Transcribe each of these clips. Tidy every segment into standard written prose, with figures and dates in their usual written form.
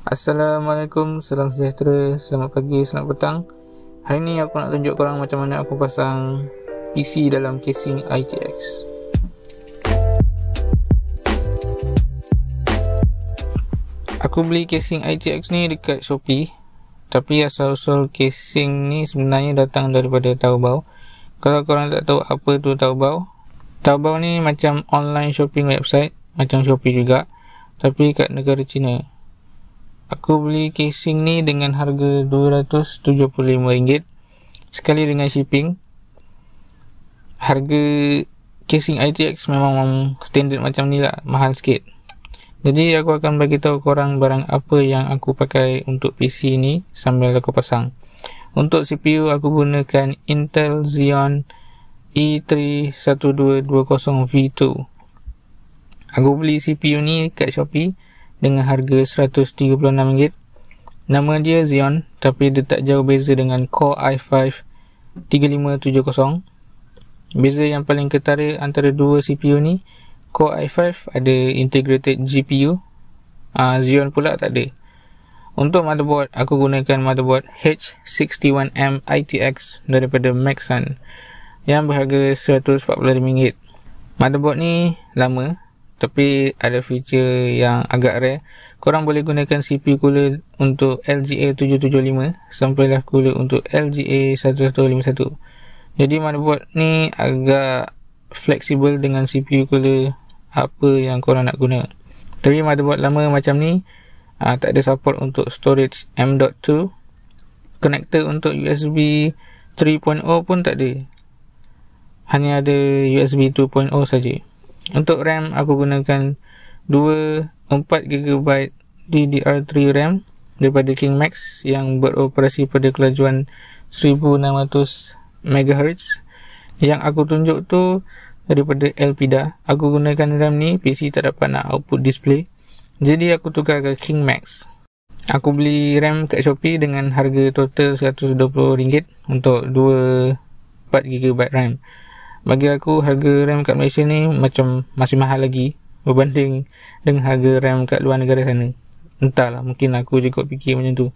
Assalamualaikum, salam sejahtera, selamat pagi, selamat petang. Hari ni aku nak tunjuk korang macam mana aku pasang PC dalam casing ITX. Aku beli casing ITX ni dekat Shopee, tapi asal-usul casing ni sebenarnya datang daripada Taobao. Kalau korang tak tahu apa tu Taobao, Taobao ni macam online shopping website, macam Shopee juga, tapi kat negara China. Aku beli casing ni dengan harga RM275 sekali dengan shipping. Harga casing ITX memang standard macam ni lah, mahal sikit. Jadi aku akan bagi tahu korang barang apa yang aku pakai untuk PC ni sambil aku pasang. Untuk CPU aku gunakan Intel Xeon i3-1220V2. Aku beli CPU ni kat Shopee dengan harga RM136. Nama dia Xeon, tapi dia tak jauh beza dengan Core i5 3570. Beza yang paling ketara antara dua CPU ni, Core i5 ada integrated GPU, Xeon pula tak ada. Untuk motherboard, aku gunakan motherboard H61M ITX daripada Maxsun yang berharga RM145. Motherboard ni lama, tapi ada feature yang agak rare. Korang boleh gunakan CPU cooler untuk LGA 775 sampailah cooler untuk LGA 1151. Jadi motherboard ni agak fleksibel dengan CPU cooler apa yang korang nak guna. Tapi motherboard lama macam ni tak ada support untuk storage M.2. Connector untuk USB 3.0 pun tak ada, hanya ada USB 2.0 saja. Untuk RAM, aku gunakan 4GB DDR3 RAM daripada King Max yang beroperasi pada kelajuan 1600 MHz. Yang aku tunjuk tu daripada Elpida. Aku gunakan RAM ni, PC tak dapat nak output display, jadi aku tukar ke King Max. Aku beli RAM kat Shopee dengan harga total RM120 untuk 4GB RAM. Bagi aku harga RAM kat Malaysia ni macam masih mahal lagi berbanding dengan harga RAM kat luar negara sana. Entahlah, mungkin aku juga fikir macam tu.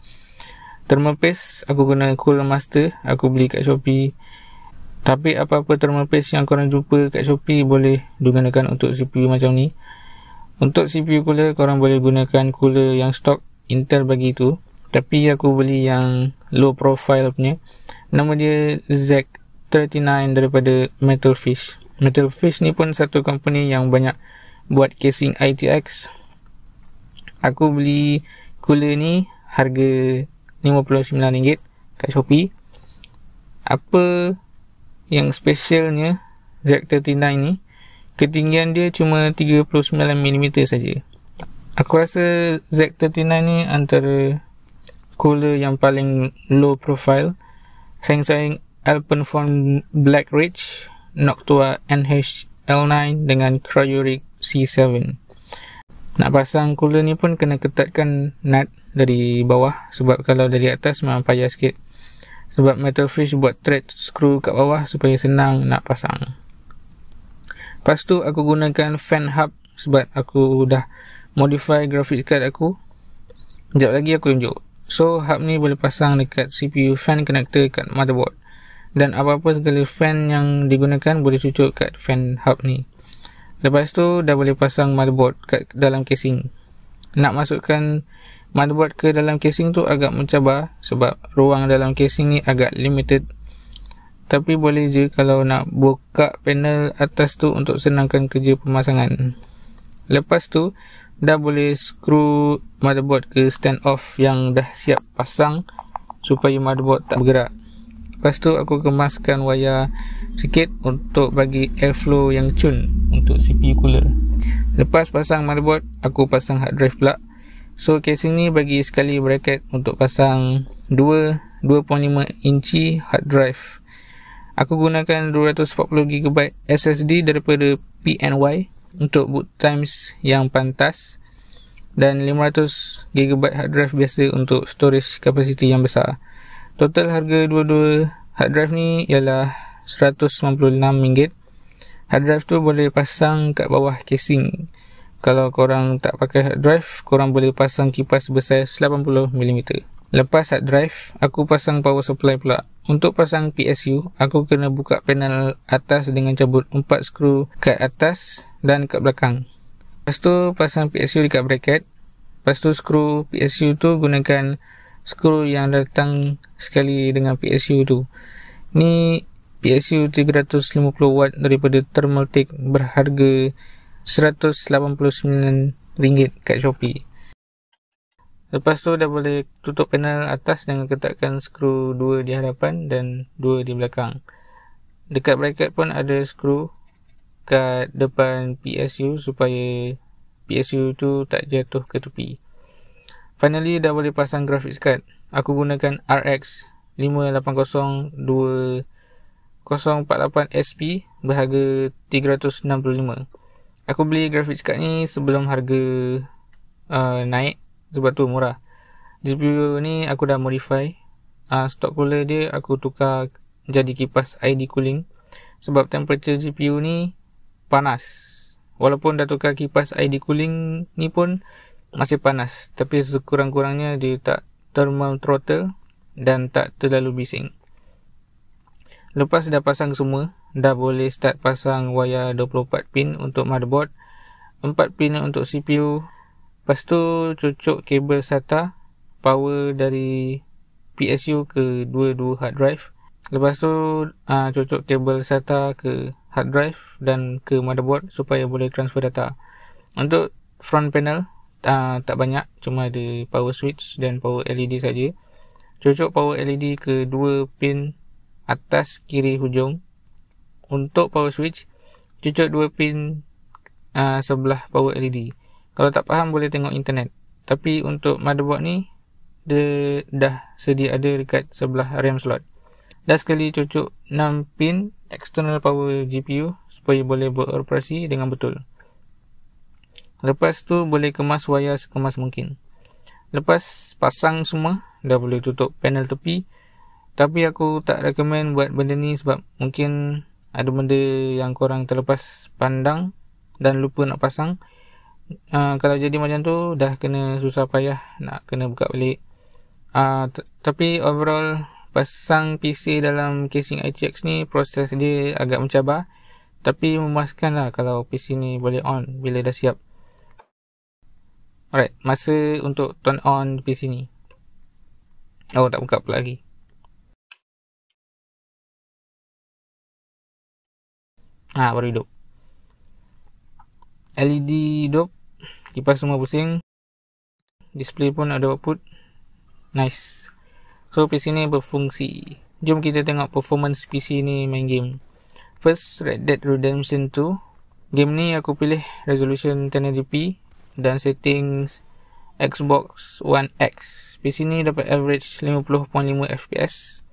Thermal paste aku guna Cooler Master, aku beli kat Shopee. Tapi apa-apa thermal paste yang korang jumpa kat Shopee boleh digunakan untuk CPU macam ni. Untuk CPU cooler, korang boleh gunakan cooler yang stok Intel bagi tu, tapi aku beli yang low profile punya. Nama dia Z39 daripada Metalfish. Metalfish ni pun satu company yang banyak buat casing ITX. Aku beli cooler ni harga RM59 kat Shopee. Apa yang specialnya Z39 ni, ketinggian dia cuma 39mm saja. Aku rasa Z39 ni antara cooler yang paling low profile, saing-saing Alpenform Black Ridge, Noctua NH-L9 dengan Cryoric C7. Nak pasang cooler ni pun kena ketatkan nut dari bawah, sebab kalau dari atas memang payah sikit. Sebab Metalfish buat thread screw kat bawah supaya senang nak pasang. Lepas tu aku gunakan fan hub sebab aku dah modify graphics card aku. Sekejap lagi aku tunjuk. So hub ni boleh pasang dekat CPU fan connector kat motherboard, dan apa-apa segala fan yang digunakan boleh cucuk kat fan hub ni. Lepas tu dah boleh pasang motherboard kat dalam casing. Nak masukkan motherboard ke dalam casing tu agak mencabar sebab ruang dalam casing ni agak limited. Tapi boleh je kalau nak buka panel atas tu untuk senangkan kerja pemasangan. Lepas tu dah boleh screw motherboard ke stand off yang dah siap pasang supaya motherboard tak bergerak. Lepas tu aku kemaskan wayar sikit untuk bagi airflow yang cun untuk CPU cooler. Lepas pasang motherboard, aku pasang hard drive pula. So casing ni bagi sekali bracket untuk pasang 2.5 inci hard drive. Aku gunakan 240GB SSD daripada PNY untuk boot times yang pantas, dan 500GB hard drive biasa untuk storage capacity yang besar. Total harga dua-dua hard drive ni ialah RM196. Hard drive tu boleh pasang kat bawah casing. Kalau korang tak pakai hard drive, korang boleh pasang kipas besar 80mm. Lepas hard drive, aku pasang power supply pula. Untuk pasang PSU, aku kena buka panel atas dengan cabut 4 skru kat atas dan kat belakang. Lepas tu pasang PSU dekat bracket. Lepas tu skru PSU tu gunakan skru yang datang sekali dengan PSU tu. Ni PSU 350 watt daripada Thermaltake berharga RM189 kat Shopee. Lepas tu dah boleh tutup panel atas dengan ketatkan skru 2 di hadapan dan 2 di belakang. Dekat bracket pun ada skru kat depan PSU supaya PSU tu tak jatuh ke tepi. Finally dah boleh pasang graphics card. Aku gunakan RX 5802048 SP berharga 365. Aku beli graphics card ni sebelum harga naik, sebab tu murah. GPU ni aku dah modify. Stock cooler dia aku tukar jadi kipas ID cooling sebab temperature GPU ni panas. Walaupun dah tukar kipas ID cooling ni pun masih panas, tapi sekurang-kurangnya dia tak thermal throttle dan tak terlalu bising. Lepas dah pasang semua, dah boleh start pasang wayar 24 pin untuk motherboard, 4 pin untuk CPU. Lepas tu cucuk kabel SATA power dari PSU ke dua hard drive. Lepas tu cucuk kabel SATA ke hard drive dan ke motherboard supaya boleh transfer data. Untuk front panel tak banyak, cuma ada power switch dan power LED saja. Cucuk power LED ke 2 pin atas kiri hujung. Untuk power switch, cucuk 2 pin sebelah power LED. Kalau tak faham boleh tengok internet. Tapi untuk motherboard ni, dia dah sedia ada dekat sebelah RAM slot. Dah sekali cucuk 6 pin external power GPU supaya boleh beroperasi dengan betul. Lepas tu boleh kemas wayar sekemas mungkin. Lepas pasang semua, dah boleh tutup panel tepi. Tapi aku tak recommend buat benda ni sebab mungkin ada benda yang korang terlepas pandang dan lupa nak pasang. Kalau jadi macam tu, dah kena susah payah nak kena buka balik. Tapi overall, pasang PC dalam casing ITX ni, proses dia agak mencabar. Tapi memuaskan lah kalau PC ni boleh on bila dah siap. Alright, masa untuk turn on PC ni. Oh, tak buka pula lagi. Baru hidup. LED hidup. Kipas semua pusing. Display pun ada output. Nice. So PC ni berfungsi. Jom kita tengok performance PC ni main game. First, Red Dead Redemption 2. Game ni aku pilih resolution 1080p dan settings Xbox One X. PC ni dapat average 50.5 FPS.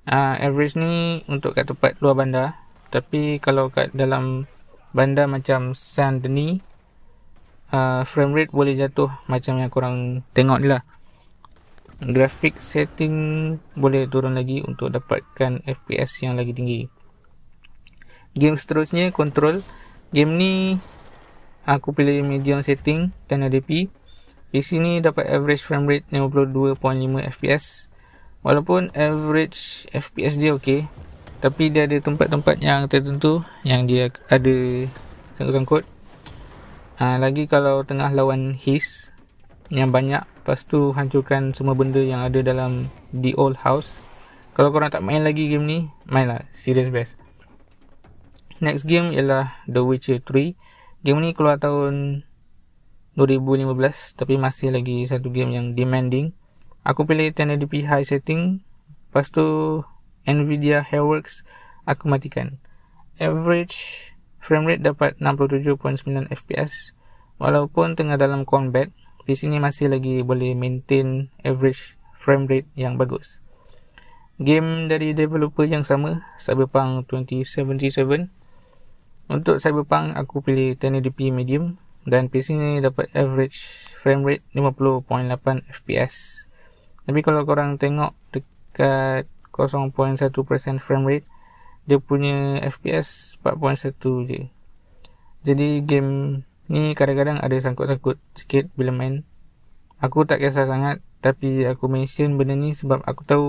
Average ni untuk kat tempat luar bandar. Tapi kalau kat dalam bandar macam Saint-Denis, frame rate boleh jatuh macam yang korang tengok ni lah. Graphic setting boleh turun lagi untuk dapatkan FPS yang lagi tinggi. Game seterusnya, control. Game ni aku pilih medium setting 1080p. PC ni dapat average frame rate 52.5 FPS. Walaupun average FPS dia ok, tapi dia ada tempat-tempat yang tertentu yang dia ada sangkut-sangkut. Lagi kalau tengah lawan his yang banyak, lepas tu hancurkan semua benda yang ada dalam the old house. Kalau korang tak main lagi game ni, mainlah, serious best. Next game ialah The Witcher 3. Game ni keluar tahun 2015, tapi masih lagi satu game yang demanding. Aku pilih 1080p high setting. Lepas tu Nvidia Hairworks aku matikan. Average frame rate dapat 67.9 FPS. Walaupun tengah dalam combat, PC ni masih lagi boleh maintain average frame rate yang bagus. Game dari developer yang sama, Cyberpunk 2077. Untuk Cyberpunk aku pilih 1080p medium dan PC ni dapat average frame rate 50.8 FPS. Tapi kalau korang tengok dekat 0.1% frame rate, dia punya FPS 4.1 je. Jadi game Ni kadang-kadang ada sangkut-sangkut sikit bila main. Aku tak kisah sangat, tapi aku mention benda ni sebab aku tahu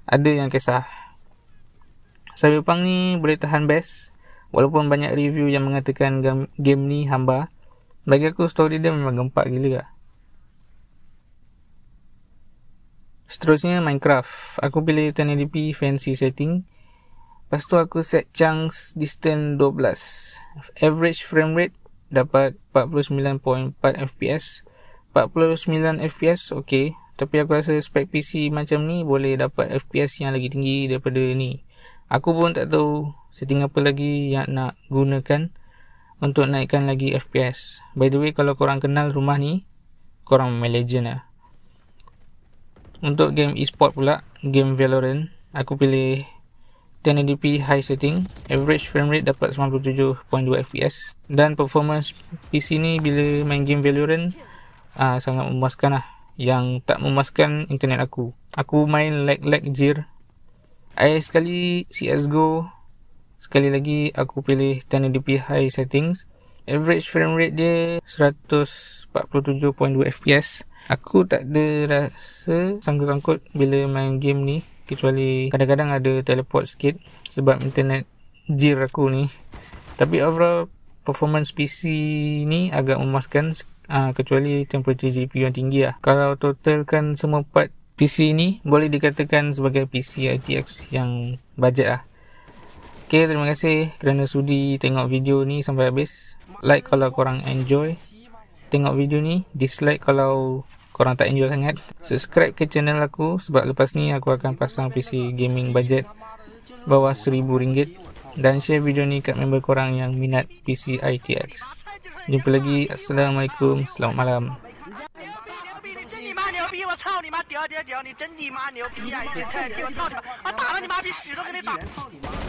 ada yang kisah. Cyberpunk ni boleh tahan best, walaupun banyak review yang mengatakan game ni hamba. Bagi aku story dia memang gempak gila lah. Seterusnya Minecraft. Aku pilih 1080p fancy setting. Lepas tu aku set chunks distance 12. Average frame rate dapat 49.4 fps. 49 fps okey, tapi aku rasa spek PC macam ni boleh dapat fps yang lagi tinggi daripada ni. Aku pun tak tahu setting apa lagi yang nak gunakan untuk naikkan lagi fps. By the way, kalau korang kenal rumah ni, korang main Legend lah. Untuk game e-sport pula, game Valorant, aku pilih 1080p high setting. Average frame rate dapat 97.2 fps. Dan performance PC ni bila main game Valorant sangat memuaskan lah. Yang tak memuaskan internet aku. Aku main lag jir. Sekali CSGO. Sekali lagi aku pilih 1080p high settings. Average frame rate dia 147.2 fps. Aku tak ada rasa sangkut-sangkut bila main game ni, kecuali kadang-kadang ada teleport sikit sebab internet jir aku ni. Tapi overall performance PC ni agak memuaskan, kecuali temperature GPU yang tinggi lah. Kalau totalkan semua part PC ni, boleh dikatakan sebagai PC RTX yang budget lah. Okay, terima kasih kerana sudi tengok video ni sampai habis. Like kalau korang enjoy tengok video ni, dislike kalau korang tak enjoy sangat. Subscribe ke channel aku sebab lepas ni aku akan pasang PC gaming budget bawah RM1,000 dan share video ni kat member korang yang minat PC RTX. Jumpa lagi. Assalamualaikum. Selamat malam. 我操你妈！屌！你真你妈牛逼呀！你变态逼！我操你妈！打了你妈逼屎都给你打！操你妈！